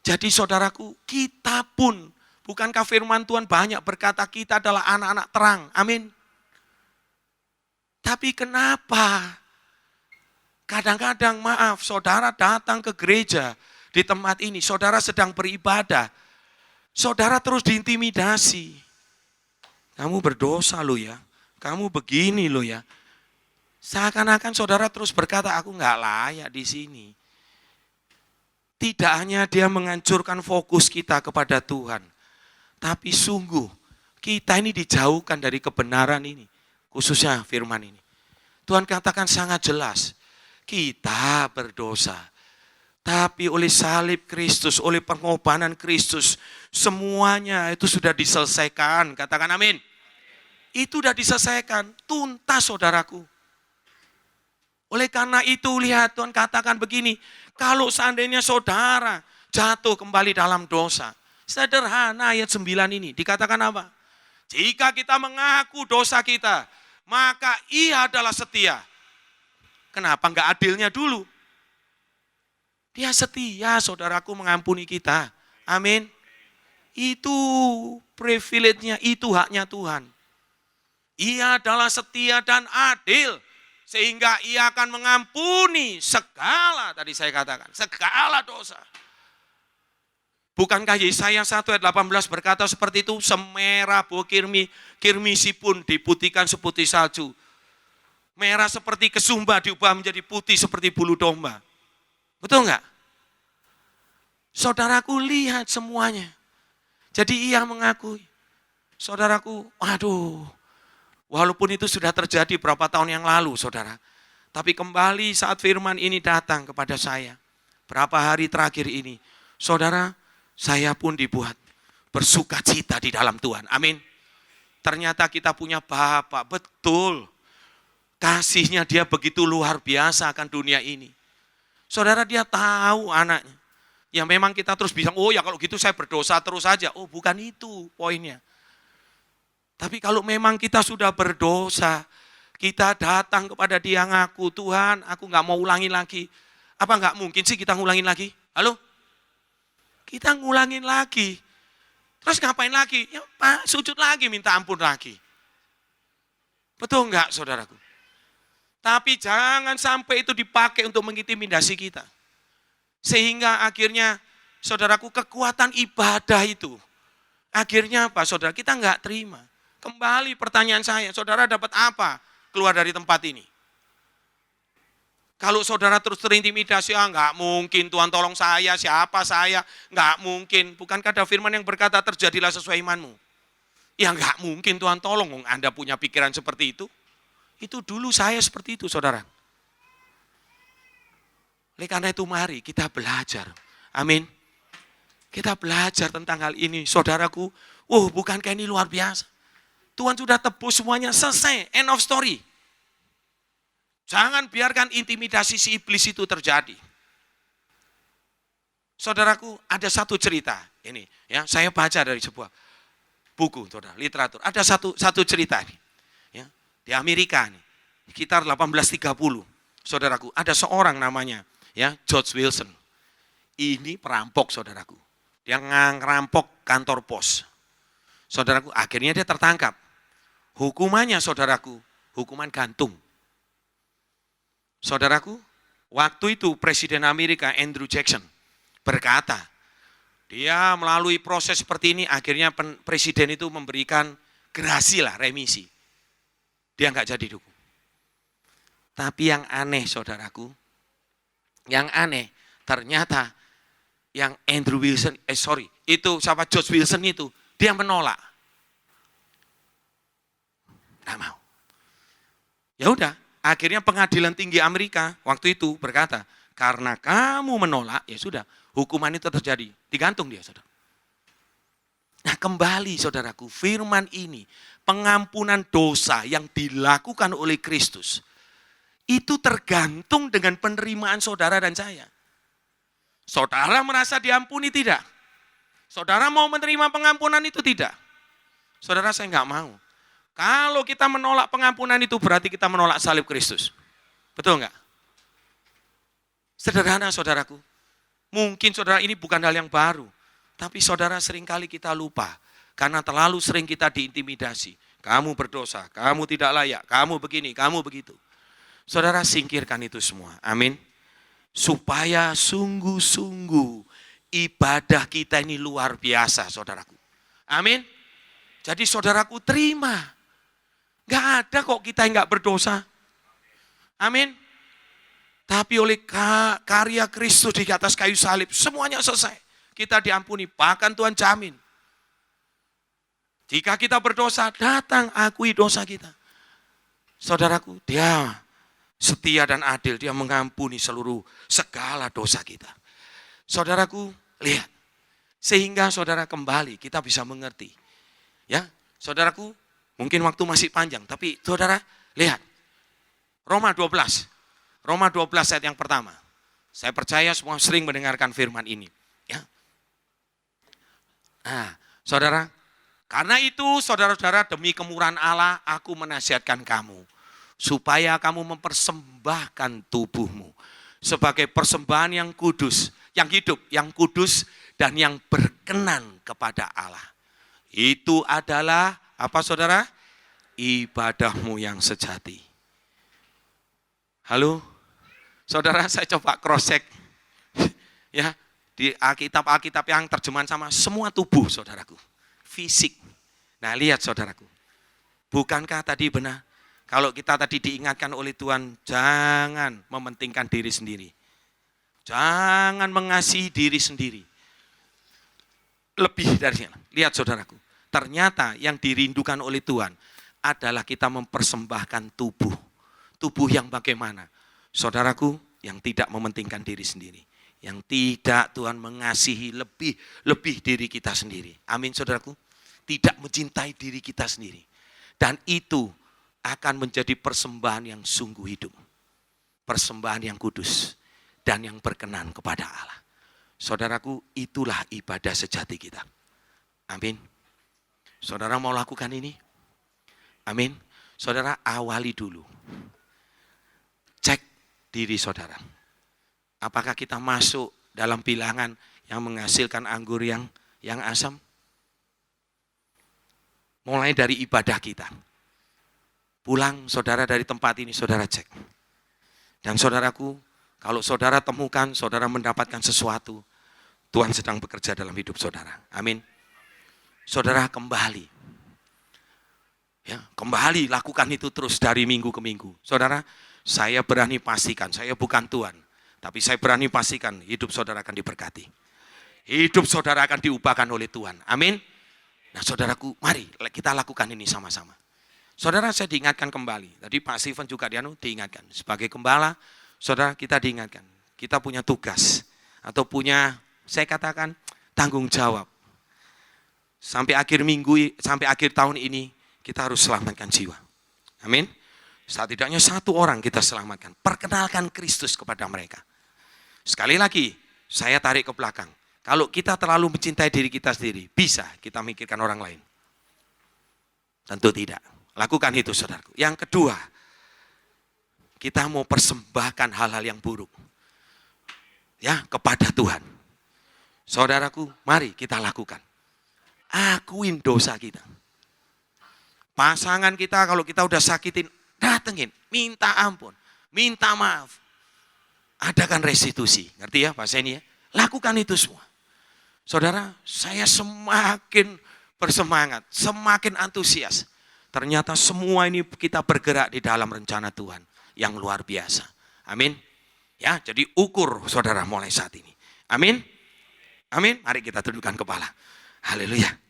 Jadi saudaraku, kita pun, bukankah firman Tuhan banyak berkata kita adalah anak-anak terang. Amin. Tapi kenapa? Kadang-kadang maaf, saudara datang ke gereja di tempat ini, saudara sedang beribadah, saudara terus diintimidasi. Kamu berdosa lo ya, kamu begini lo ya. Seakan-akan saudara terus berkata, aku nggak layak di sini. Tidak hanya dia menghancurkan fokus kita kepada Tuhan, tapi sungguh kita ini dijauhkan dari kebenaran ini, khususnya firman ini. Tuhan katakan sangat jelas, kita berdosa. Tapi oleh salib Kristus, oleh pengorbanan Kristus, semuanya itu sudah diselesaikan. Katakan amin. Itu sudah diselesaikan, tuntas saudaraku. Oleh karena itu lihat Tuhan katakan begini, kalau seandainya saudara jatuh kembali dalam dosa, sederhana ayat 9 ini, dikatakan apa? Jika kita mengaku dosa kita, maka Ia adalah setia. Kenapa enggak adilnya dulu? Dia setia, saudaraku, mengampuni kita. Amin. Itu privilege-nya, itu haknya Tuhan. Ia adalah setia dan adil. Sehingga Ia akan mengampuni segala, tadi saya katakan, segala dosa. Bukankah Yesaya 1 ayat 18 berkata seperti itu, semerah buah kirmisi pun diputihkan seputih salju. Merah seperti kesumba diubah menjadi putih seperti bulu domba. Betul enggak? Saudaraku lihat semuanya. Jadi Ia mengakui. Saudaraku, aduh, walaupun itu sudah terjadi berapa tahun yang lalu, saudara. Tapi kembali saat firman ini datang kepada saya, berapa hari terakhir ini, saudara, saya pun dibuat bersuka cita di dalam Tuhan. Amin. Ternyata kita punya Bapa, betul. Kasihnya Dia begitu luar biasa akan dunia ini. Saudara, Dia tahu anaknya. Ya memang kita terus bilang, oh ya kalau gitu saya berdosa terus saja. Oh bukan itu poinnya. Tapi kalau memang kita sudah berdosa, kita datang kepada Dia ngaku, Tuhan aku gak mau ulangin lagi. Apa gak mungkin sih kita ngulangin lagi? Halo? Kita ngulangin lagi. Terus ngapain lagi? Ya Pak, sujud lagi, minta ampun lagi. Betul enggak saudaraku? Tapi jangan sampai itu dipakai untuk mengintimidasi kita. Sehingga akhirnya, saudaraku, kekuatan ibadah itu, akhirnya apa saudara? Kita enggak terima. Kembali pertanyaan saya, saudara dapat apa keluar dari tempat ini? Kalau saudara terus terintimidasi, enggak mungkin Tuhan tolong saya, siapa saya? Enggak mungkin. Bukankah ada firman yang berkata terjadilah sesuai imanmu? Ya enggak mungkin Tuhan tolong, Anda punya pikiran seperti itu. Itu dulu saya seperti itu, saudara. Oleh karena itu mari kita belajar. Amin. Kita belajar tentang hal ini, saudaraku. Bukankah ini luar biasa? Tuhan sudah tebus semuanya, selesai, end of story. Jangan biarkan intimidasi si iblis itu terjadi. Saudaraku, ada satu cerita. Ini ya, saya baca dari sebuah buku, saudara, literatur. Ada satu cerita ini. Di Amerika nih, sekitar 1830, saudaraku, ada seorang namanya ya George Wilson. Ini perampok, saudaraku. Dia ngerampok kantor pos. Saudaraku, akhirnya dia tertangkap. Hukumannya, saudaraku, hukuman gantung. Saudaraku, waktu itu Presiden Amerika Andrew Jackson berkata, dia melalui proses seperti ini, akhirnya presiden itu memberikan gerasi lah, remisi. Dia nggak jadi dihukum. Tapi yang aneh saudaraku, yang aneh ternyata yang Andrew Wilson, George Wilson itu, dia menolak. Nggak mau. Ya udah, akhirnya pengadilan tinggi Amerika waktu itu berkata, karena kamu menolak, ya sudah, hukuman itu terjadi. Digantung dia, saudara. Nah kembali saudaraku, firman ini, pengampunan dosa yang dilakukan oleh Kristus, itu tergantung dengan penerimaan saudara dan saya. Saudara merasa diampuni tidak? Saudara mau menerima pengampunan itu tidak? Saudara, saya nggak mau. Kalau kita menolak pengampunan itu berarti kita menolak salib Kristus. Betul nggak? Sederhana saudaraku. Mungkin saudara ini bukan hal yang baru. Tapi saudara seringkali kita lupa. Karena terlalu sering kita diintimidasi. Kamu berdosa, kamu tidak layak, kamu begini, kamu begitu. Saudara singkirkan itu semua. Amin. Supaya sungguh-sungguh ibadah kita ini luar biasa saudaraku. Amin. Jadi saudaraku terima. Gak ada kok kita yang gak berdosa. Amin. Tapi oleh karya Kristus di atas kayu salib, semuanya selesai. Kita diampuni, bahkan Tuhan jamin. Jika kita berdosa, datang akui dosa kita. Saudaraku, dia setia dan adil, dia mengampuni segala dosa kita. Saudaraku, lihat. Sehingga saudara kembali, kita bisa mengerti. Ya, saudaraku, mungkin waktu masih panjang, tapi saudara, lihat. Roma 12 ayat yang pertama. Saya percaya semua sering mendengarkan firman ini. Ya. Nah, saudara, karena itu saudara-saudara demi kemurahan Allah aku menasihatkan kamu. Supaya kamu mempersembahkan tubuhmu. Sebagai persembahan yang kudus, yang hidup, yang kudus dan yang berkenan kepada Allah. Itu adalah apa saudara? Ibadahmu yang sejati. Halo? Saudara, saya coba cross check. Ya, di Alkitab yang terjemahan sama semua tubuh saudaraku. Fisik. Nah, lihat saudaraku. Bukankah tadi benar? Kalau kita tadi diingatkan oleh Tuhan, jangan mementingkan diri sendiri. Jangan mengasihi diri sendiri. Lebih dari sana. Lihat saudaraku. Ternyata yang dirindukan oleh Tuhan adalah kita mempersembahkan tubuh. Tubuh yang bagaimana? Saudaraku, yang tidak mementingkan diri sendiri. Yang tidak Tuhan mengasihi lebih diri kita sendiri. Amin saudaraku. Tidak mencintai diri kita sendiri. Dan itu akan menjadi persembahan yang sungguh hidup. Persembahan yang kudus. Dan yang berkenan kepada Allah. Saudaraku, itulah ibadah sejati kita. Amin. Saudara mau lakukan ini? Amin. Saudara awali dulu. Cek diri saudara. Apakah kita masuk dalam bilangan yang menghasilkan anggur yang asam? Mulai dari ibadah kita. Pulang saudara dari tempat ini, saudara cek. Dan saudaraku, kalau saudara temukan, saudara mendapatkan sesuatu, Tuhan sedang bekerja dalam hidup saudara. Amin. Saudara kembali. Ya, kembali lakukan itu terus dari minggu ke minggu. Saudara, saya berani pastikan, saya bukan Tuhan. Tapi saya berani pastikan hidup saudara akan diberkati. Hidup saudara akan diubahkan oleh Tuhan. Amin. Nah saudaraku, mari kita lakukan ini sama-sama. Saudara, saya diingatkan kembali. Tadi Pak Steven juga diingatkan. Sebagai gembala, saudara kita diingatkan. Kita punya tugas. Atau punya, saya katakan, tanggung jawab. Sampai akhir minggu, sampai akhir tahun ini, kita harus selamatkan jiwa. Amin. Setidaknya satu orang kita selamatkan. Perkenalkan Kristus kepada mereka. Sekali lagi, saya tarik ke belakang. Kalau kita terlalu mencintai diri kita sendiri, bisa kita mikirkan orang lain. Tentu tidak. Lakukan itu saudaraku. Yang kedua, kita mau persembahkan hal-hal yang buruk. Ya, kepada Tuhan. Saudaraku, mari kita lakukan. Akuin dosa kita. Pasangan kita kalau kita udah sakitin, datengin, minta ampun, minta maaf. Adakan restitusi, ngerti ya Pak Seni ya? Lakukan itu semua. Saudara, saya semakin bersemangat, semakin antusias. Ternyata semua ini kita bergerak di dalam rencana Tuhan yang luar biasa. Amin. Ya, jadi ukur saudara mulai saat ini. Amin. Amin. Mari kita tundukkan kepala. Haleluya.